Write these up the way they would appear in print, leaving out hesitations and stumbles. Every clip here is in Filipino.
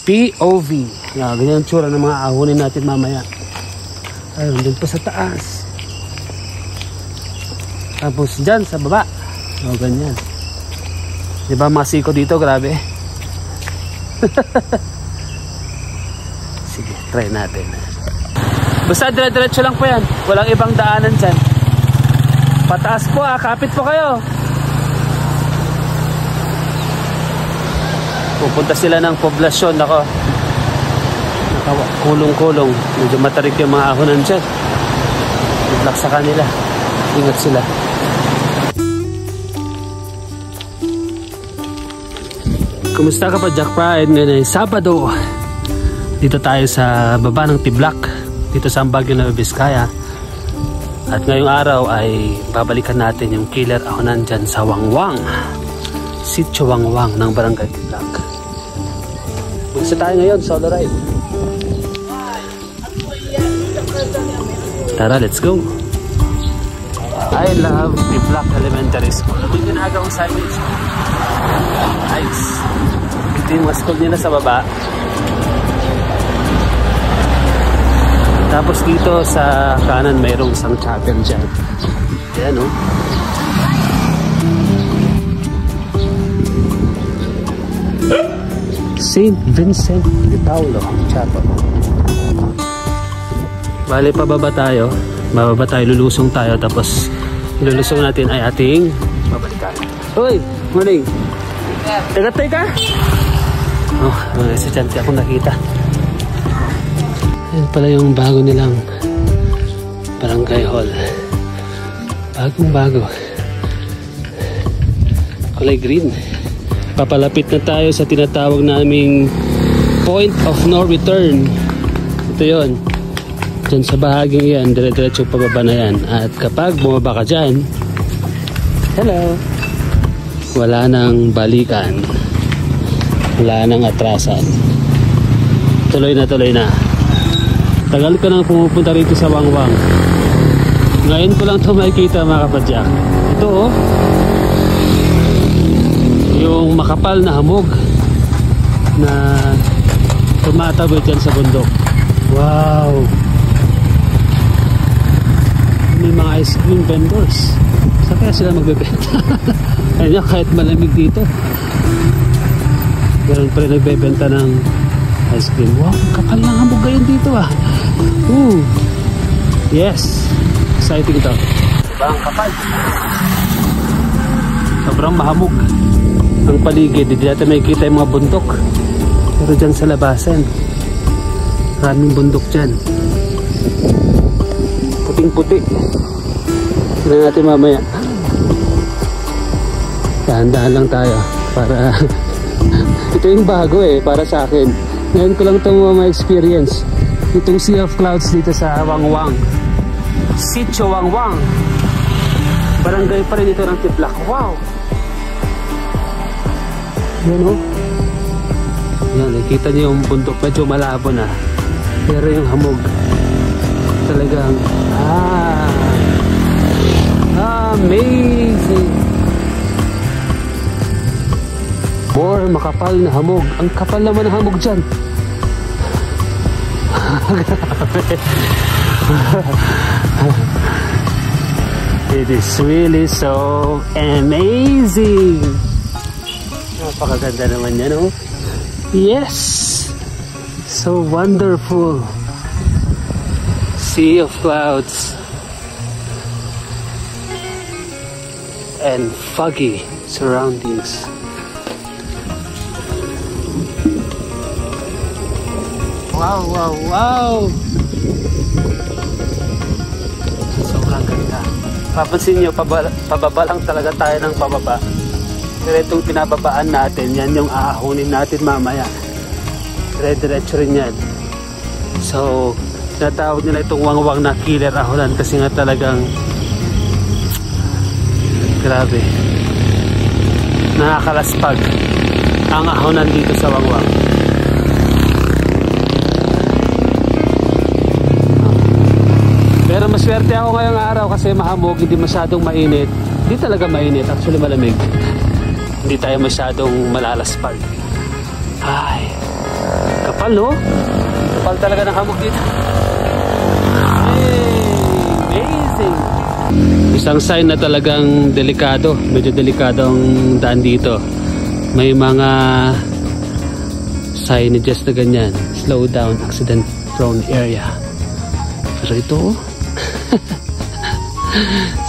POV. Ganyan ang tsura ng mga ahonin natin mamaya. Ayun, dun pa sa taas. Tapos dyan sa baba. Ganyan. Diba mga siko dito, grabe. Sige, try natin. Basta dire-diretso lang po yan. Walang ibang daanan dyan. Pataas po kapit po kayo. Pupunta sila ng poblasyon. Ako, kulong-kulong. Medyo matarik yung mga ahonan dyan. Good luck sa kanila. Ingat sila. Kumusta ka pa, Jack Pride? Ngayon ay Sabado. Dito tayo sa baba ng Tiblak. Dito sa Baguio Nueva Vizcaya. At ngayong araw ay babalikan natin yung killer ahonan dyan sa Wangwang. Sitio Wangwang ng Barangay Tiblak. Magsa tayo ngayon, solo ride. Tara, let's go. I love Tiblak Elementary School. Ano yung ginagawang signage? Nice. Ito yung mga school nila sa baba. Tapos dito sa kanan mayroong isang chapel dyan. Ayan o. St. Vincent de Paulo Chapel. Bale, pababa tayo. Bababa tayo, lulusong tayo. Tapos lulusong natin ay ating babalikan. Hoy! Morning! Tagatay ka? Oh, sa dyan akong nakita. Ayan pala yung bago nilang barangay hall. Bagong bago. Kulay green. Papalapit na tayo sa tinatawag naming point of no return. Ito yon. Diyan sa bahaging yan, dire-diretso pababa na yan. At kapag bumaba ka dyan, hello, wala nang balikan, wala nang atrasan, tuloy na tuloy na. Tagal ko nang pumupunta rito sa Wangwang. Ngayon ko lang ito makikita, mga kapadyak. Ito oh, yung makapal na hamog na tumatawid dyan sa bundok. Wow, may mga ice cream vendors. Saan kaya sila magbebenta? Ayun, kahit malamig dito, meron pa rin nagbebenta ng ice cream. Wow, kapal ng hamog ngayon dito ah. Yes, exciting ito. Diba ang kapal? Sobrang mahamog ang paligid. Hindi natin makikita yung mga bundok, pero dyan sa labasan maraming bundok dyan, puting-puti. Tignan natin mamaya. Dahan-dahan lang tayo para ito yung bago para sa akin. Ngayon ko lang itong ma-experience itong Sea of Clouds dito sa Wangwang, Sitio Wangwang. Barangay pa rin dito ng Tiblak. Wow, yan o. Yan, nakikita niyo yung bundok, medyo malabo na, pero yung hamog talagang amazing. More makapal na hamog. Ang kapal naman ng hamog dyan. It is really so amazing. Napakaganda naman yan, oh. Yes, so wonderful. Sea of clouds and foggy surroundings. Wow, wow, wow! Sobrang ganda. Papansin nyo, pababa lang talaga tayo ng pababa. Pero itong pinababaan natin, yan yung aahunin natin mamaya. Dire-diretso rin yan. So, tinatawag nila itong Wangwang na killer ahonan kasi nga talagang grabe, nakakalaspag ang ahonan dito sa Wangwang. Pero maswerte ako ngayong araw kasi mahamog, hindi masyadong mainit. Hindi talaga mainit, actually malamig. Hindi tayo masyadong malalaspag. Ay. Kapal, no? Kapal talaga ng hamog dito. Hey, amazing! Isang sign na talagang delikado. Medyo delikado ang daan dito. May mga signages na ganyan. Slow down, accident prone area. Pero ito,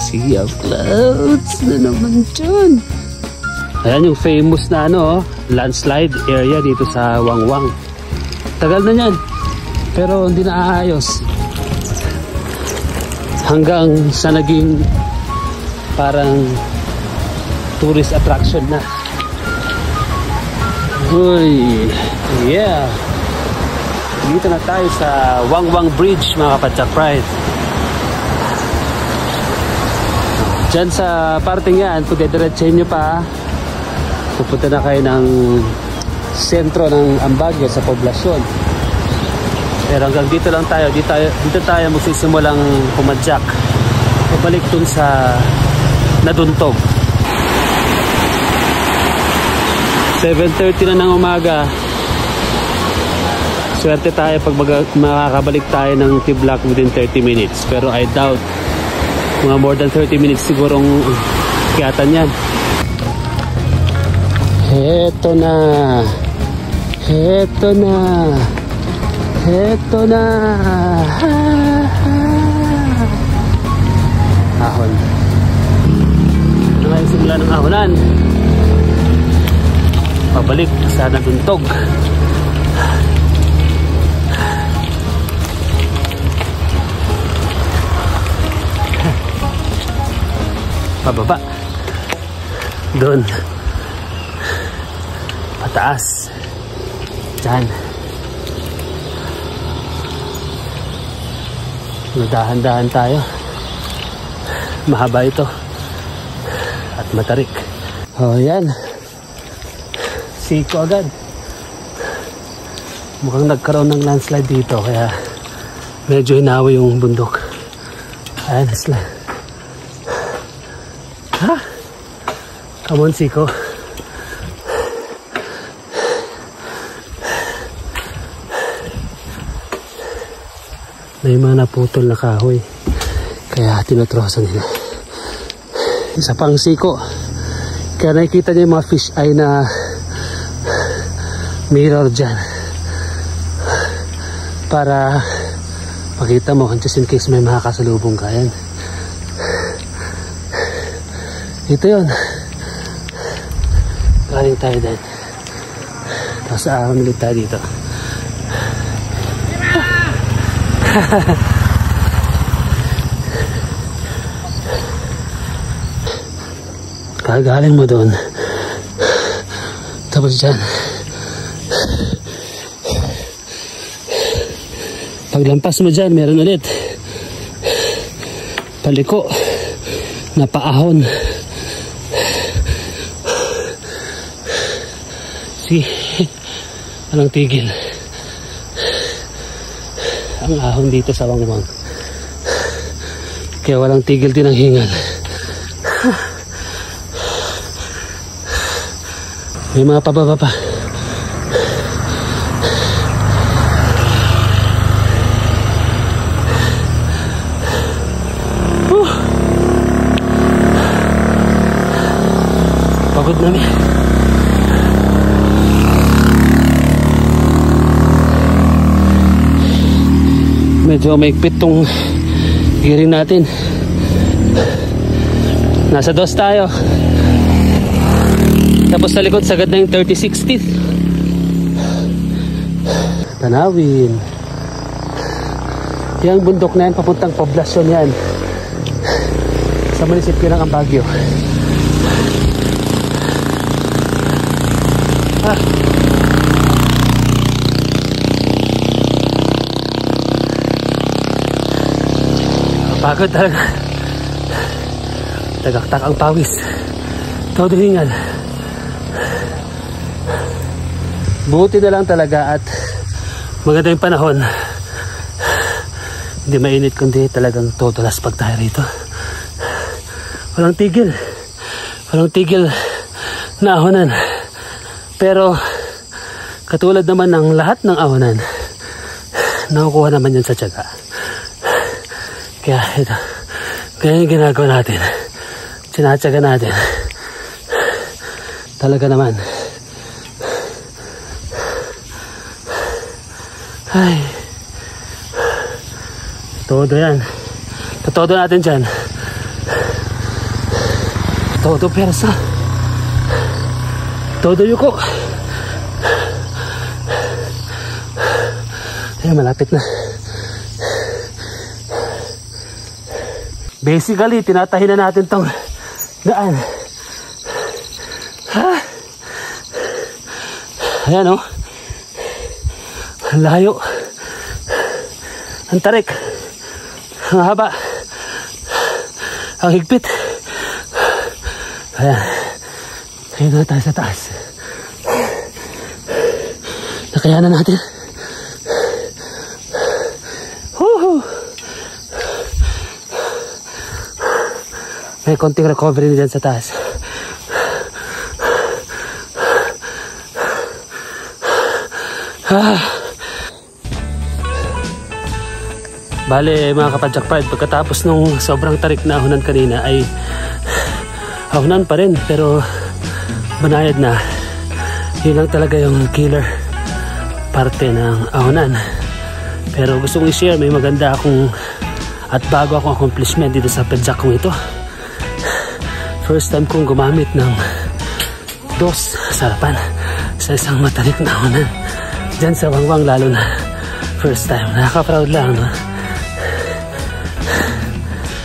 sea of clouds na naman dyan. Ayan yung famous na landslide area dito sa Wangwang. Tagal na yan, pero hindi na aayos. Hanggang sa naging parang tourist attraction na. Uy, yeah. Dito na tayo sa Wangwang Bridge, mga Kapadyak Pride. Diyan sa parting yan, kung dediretsahin nyo pa, pupunta na kayo ng sentro ng Ambagyo sa poblasyon. Pero hanggang dito lang tayo, dito tayo magsisimulang pumadyak. Pabalik dun sa Naduntog. 7:30 na ng umaga. Swerte tayo pag makakabalik tayo ng T-Block within 30 minutes. Pero I doubt mga more than 30 minutes sigurong kiyatan yan. Heto na. Heto na. Heto na. Ahon. Ano nga yung simula ng ahonan? Pabalik sa Naduntog. Pababa. Doon. Pataas. Diyan. Dahan-dahan tayo. Mahaba ito. At matarik. Oh, yan. Siko agad. Mukhang nagkaroon ng landslide dito. Kaya medyo hinawa yung bundok. Ayan, sila. Ha? Come on, Siko. May mga naputol na kahoy. Kaya tinutrosan nila. Isa pang Siko. Kaya nakikita niyo yung mga fish eye na mirror dyan. Para makita mo just in case may makakasalubong ka. Yan. Ito yun. Galing tayo din. Tapos ahon ulit tayo dito. Kagaling mo doon. Tapos dyan. Paglampas mo dyan, meron ulit. Paliko. Napaahon. Walang tigil. Ang ahon dito sa Wangwang. Kaya walang tigil din ang hingal. May mga pababa pa. Pagod namin. Medyo maigpit tong gearing natin. Nasa dos tayo. Tapos sa likod sagad na yung 30-60. Tanawin. Yang bundok na yan papuntang poblasyon yan. Sa munisipyo ng Ambagyo. Pagod talaga. Tagaktak ang pawis. Todo hingal. Buti na lang talaga at maganda yung panahon. Hindi mainit kundi talagang totolas pag tayo rito. Walang tigil. Walang tigil na ahonan. Pero Katulad naman ng lahat ng ahonan, nakukuha naman yan sa tiyaga. Kaya ito, kaya yung ginagawa natin, sinatsaga natin. Talaga naman. Ay, todo yan. Todo natin dyan. Todo persa. Todo yuko. Ayan, malapit na. Basically, tinatahi na natin tong daan. Ha? Ayan, oh. Ang layo. Ang tarik. Ang haba. Ang higpit. Ayan. Ayan na tayo sa taas. Nakayanan natin. Woohoo! May konting recovery na dyan sa taas. Bale mga kapadyak pride, pagkatapos nung sobrang tarik na ahonan kanina ay ahonan pa rin pero banayad na. Yun lang talaga yung killer parte ng ahonan. Pero gusto kong i-share, may maganda akong at bago akong accomplishment dito sa padyak kong ito. First time kong gumamit ng dos sarapan sa isang matarik na ahonan. Diyan sa Wangwang lalo na first time. Nakaka-proud lang, no?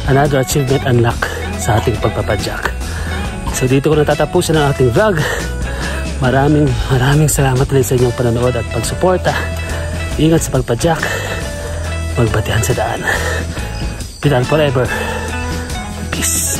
Another achievement unlock sa ating pagpapadyak. So dito ko natatapusin ang ating vlog. Maraming salamat ulit sa inyong panonood at pagsuporta. Ingat sa pagpadyak. Magbatihan sa daan. Pedal forever. Peace.